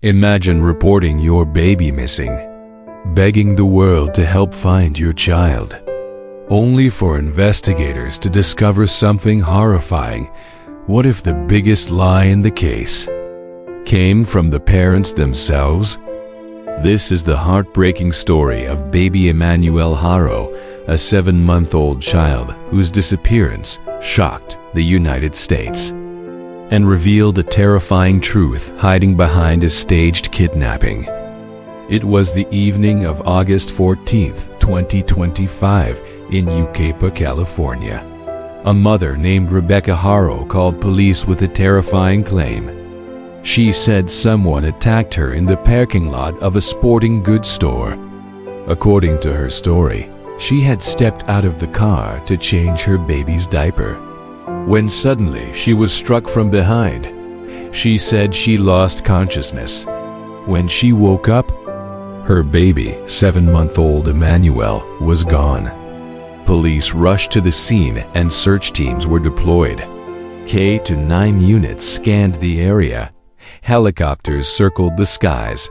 Imagine reporting your baby missing, begging the world to help find your child, only for investigators to discover something horrifying. What if the biggest lie in the case came from the parents themselves? This is the heartbreaking story of baby Emmanuel Haro, a 7-month-old child whose disappearance shocked the United States and revealed a terrifying truth hiding behind a staged kidnapping. It was the evening of August 14, 2025, in Yucaipa, California. A mother named Rebecca Haro called police with a terrifying claim. She said someone attacked her in the parking lot of a sporting goods store. According to her story, she had stepped out of the car to change her baby's diaper, when suddenly she was struck from behind. She said she lost consciousness. When she woke up, her baby, 7-month-old Emmanuel, was gone. Police rushed to the scene and search teams were deployed. K-9 units scanned the area. Helicopters circled the skies.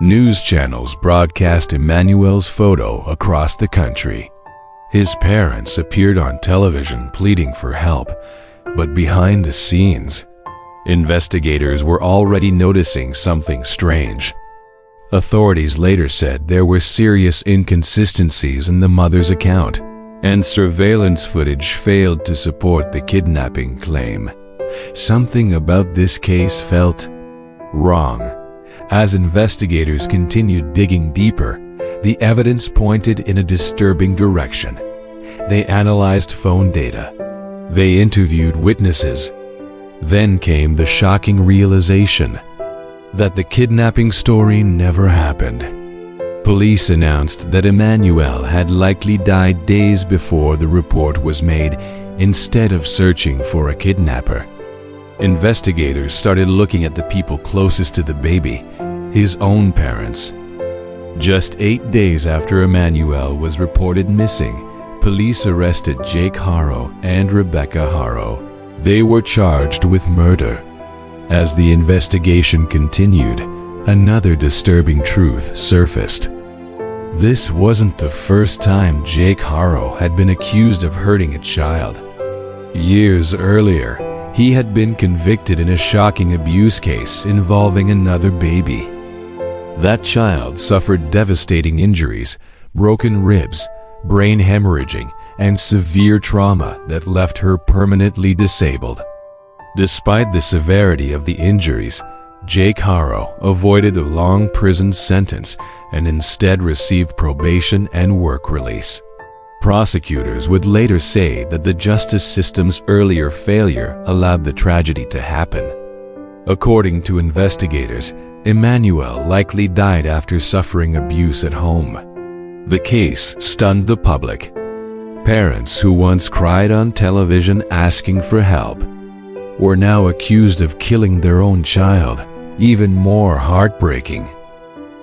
News channels broadcast Emmanuel's photo across the country. His parents appeared on television pleading for help, but behind the scenes, investigators were already noticing something strange. Authorities later said there were serious inconsistencies in the mother's account, and surveillance footage failed to support the kidnapping claim. Something about this case felt wrong. As investigators continued digging deeper, the evidence pointed in a disturbing direction. They analyzed phone data. They interviewed witnesses. Then came the shocking realization that the kidnapping story never happened. Police announced that Emmanuel had likely died days before the report was made, instead of searching for a kidnapper. Investigators started looking at the people closest to the baby, his own parents. Just 8 days after Emmanuel was reported missing, police arrested Jake Haro and Rebecca Haro. They were charged with murder. As the investigation continued, another disturbing truth surfaced. This wasn't the first time Jake Haro had been accused of hurting a child. Years earlier, he had been convicted in a shocking abuse case involving another baby. That child suffered devastating injuries, broken ribs, brain hemorrhaging, and severe trauma that left her permanently disabled. Despite the severity of the injuries, Jake Haro avoided a long prison sentence and instead received probation and work release. Prosecutors would later say that the justice system's earlier failure allowed the tragedy to happen. According to investigators, Emmanuel likely died after suffering abuse at home. The case stunned the public. Parents who once cried on television asking for help were now accused of killing their own child. Even more heartbreaking,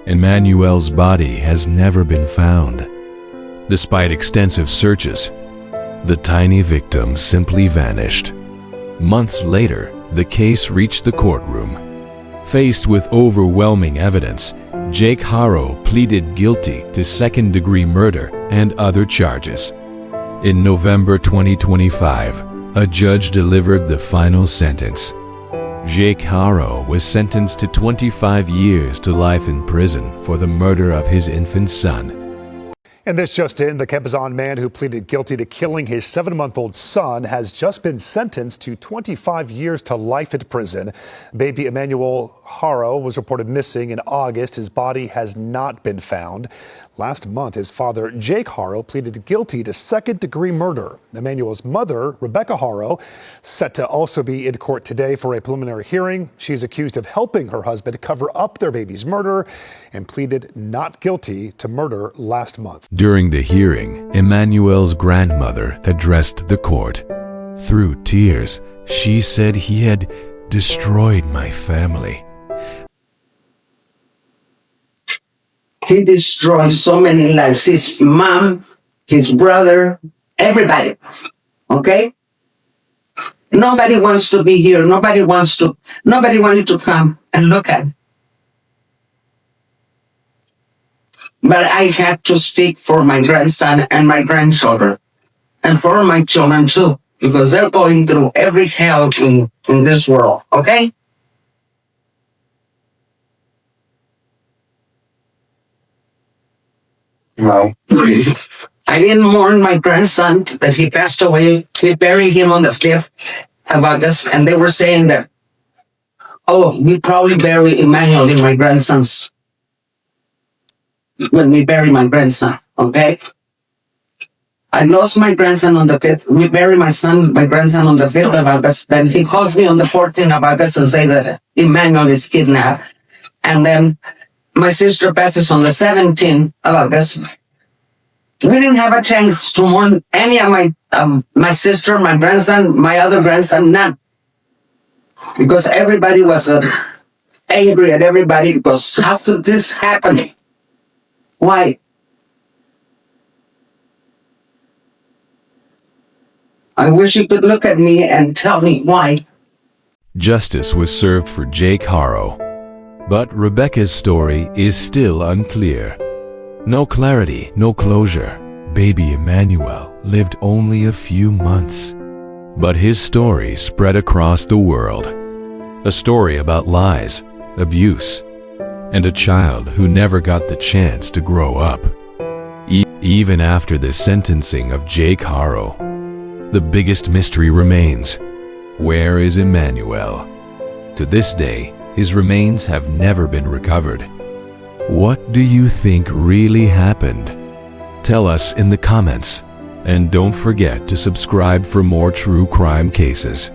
Emmanuel's body has never been found. Despite extensive searches, the tiny victim simply vanished. Months later, the case reached the courtroom. Faced with overwhelming evidence, Jake Haro pleaded guilty to second-degree murder and other charges. In November 2025, a judge delivered the final sentence. Jake Haro was sentenced to 25 years to life in prison for the murder of his infant son. And this just in, the Cabazon man who pleaded guilty to killing his 7-month-old son has just been sentenced to 25 years to life in prison. Baby Emmanuel Haro was reported missing in August. His body has not been found. Last month, his father, Jake Haro, pleaded guilty to second-degree murder. Emmanuel's mother, Rebecca Haro, set to also be in court today for a preliminary hearing. She's accused of helping her husband cover up their baby's murder and pleaded not guilty to murder last month. During the hearing, Emmanuel's grandmother addressed the court. Through tears, she said he had destroyed my family. He destroyed so many lives. His mom, his brother, everybody. Okay? Nobody wants to be here. Nobody wanted to come and look at But I had to speak for my grandson and my grandchildren, and for my children too, because they're going through every hell in this world, okay? No. I didn't mourn my grandson that he passed away. We buried him on the 5th of August, and they were saying that, oh, we probably bury Emmanuel in my grandson's, when we bury my grandson, okay? I lost my grandson on the 5th. We buried my grandson on the 5th of August. Then he calls me on the 14th of August and say that Emmanuel is kidnapped. And then my sister passes on the 17th of August. We didn't have a chance to mourn any of my sister, my grandson, my other grandson, none. Because everybody was angry at everybody because how could this happen? Why? I wish you could look at me and tell me why. Justice was served for Jake Harrow, but Rebecca's story is still unclear. No clarity, no closure. Baby Emmanuel lived only a few months, but his story spread across the world. A story about lies, abuse, and a child who never got the chance to grow up. Even after the sentencing of Jake Harrow, the biggest mystery remains. Where is Emmanuel? To this day, his remains have never been recovered. What do you think really happened? Tell us in the comments, and don't forget to subscribe for more true crime cases.